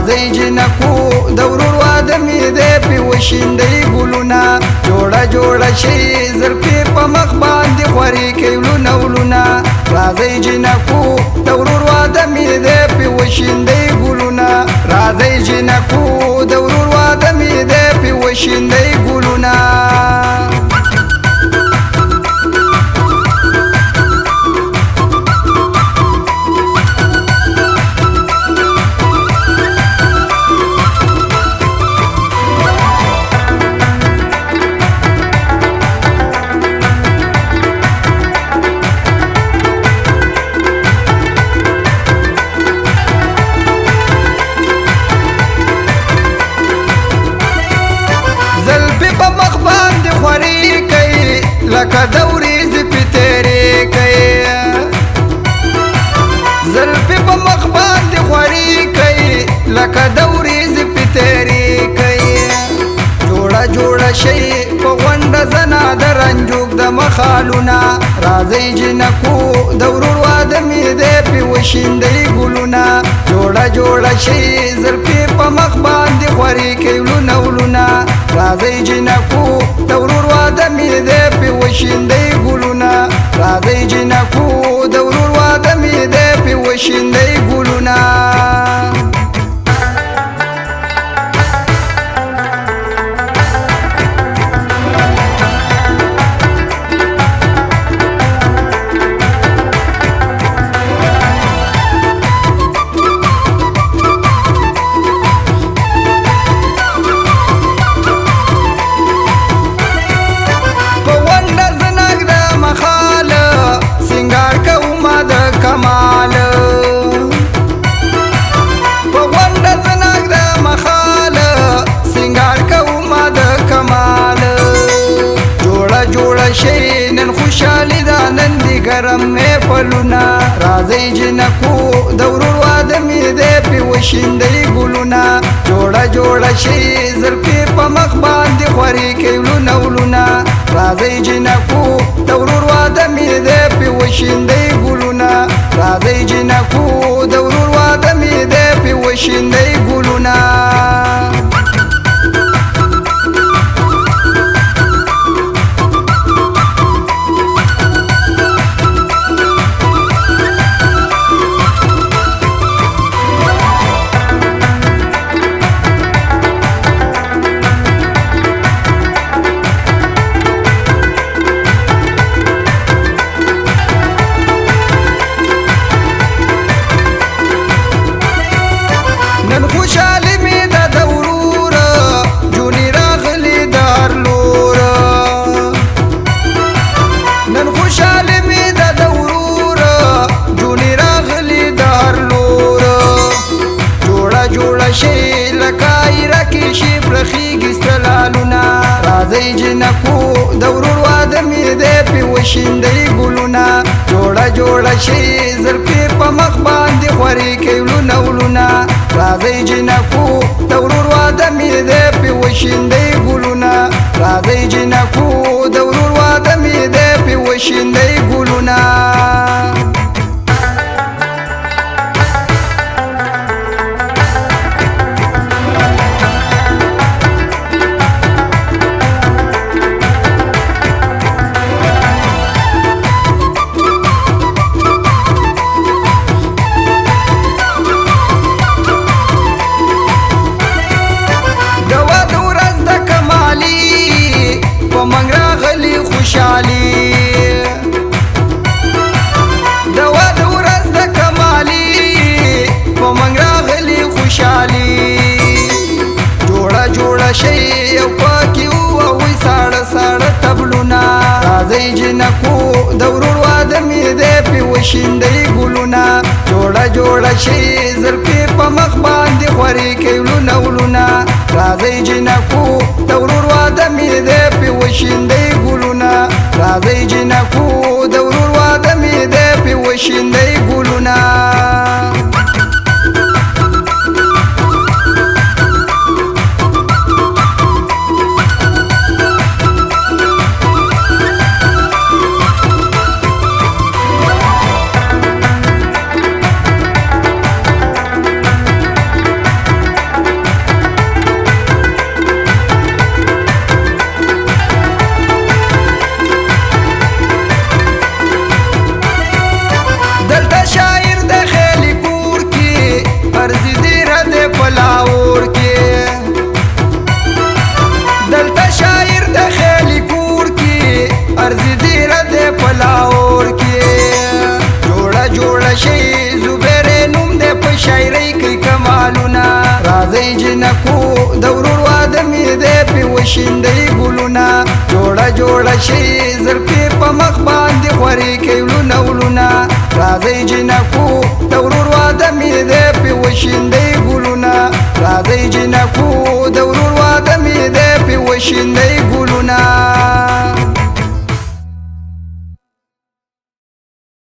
راځئ جنکو د ورور واده مې دی پې وشیندئ ګلونه جوړه جوړه شئ زلفې په مخ باندې خورې کوي ولونه ولونه راځئ جنکو د ورور واده مې دی پې وشیندئ ګلونه راځئ جنکو د ورور واده مې دی پې وشیندئ ګلونه لکه د وریځې پې تېرې کوي زلفې په مخ باندې خوارې کوي لکه د وریځې پې تېرې کوي جوړه جوړه شئ په غونډه زنه د رنجوک د مخالونه راځئ جنکو د ورور واده مې دی پې وشیندئ ګلونه جوړه جوړه شئ زلفې په مخ باندې خوارې کوي ولونه ولونه راځئ جنکو د ورور واده مې دی پې وشیندئ ګلونه راځئ جنکو د ورور واده مې دی پې وشیندئ ګلونه شئ نن خوشحالي ده نن دې ګرم محفلونه راځئ جنکو د ورور واده مې دی پې وشیندئ ګلونه جوړه جوړه شئ زلفې په مخ باندې خوارې کوي ولونه ولونه راځئ جنکو د ورور واده مې دی پې وشیندئ ګلونه راځئ جنکو د ورور واده مې دی پې وشیندئ ګلونه نن خوشحالي مې ده د ورور جونې راغلي د هر لور نن خوشحالي مې ده د ورور جونې راغلي د هر لور جوړه جوړه شئ لکه ایره کې شي پرخیږي ستلالونه راځئ جنکو د ورور واده مې دی پې وشیندئ ګلونه جوړه جوړه شئ زلفې په مخ باندې خوارې کوي ولونه ولونه راځئ جنکو د ورور واده مې دی پې وشیندئ ګلونه راځئ جنکو د ورور واده مې دی پې وشیندئ ګلونه خوشحالي د واده ورځ د کمالي په موږ راغلي خوشحالي جوړه جوړه شئ او پکې ووایئ ساړه ساړه طبلونه راځئ جنکو د ورور واده مې دی پې وشیندئ ګلونه جوړه جوړه شئ زلفې په مخ باندې خوارې کوي ولونه ولونه راځئ جنکو د ورور واده مې دی پې وشیندئ ګلونه راځئ جنکو د ورور واده مې دی پې وشیندئ ګلونه وشیندې ګلونه جوړه جوړه شي زلفې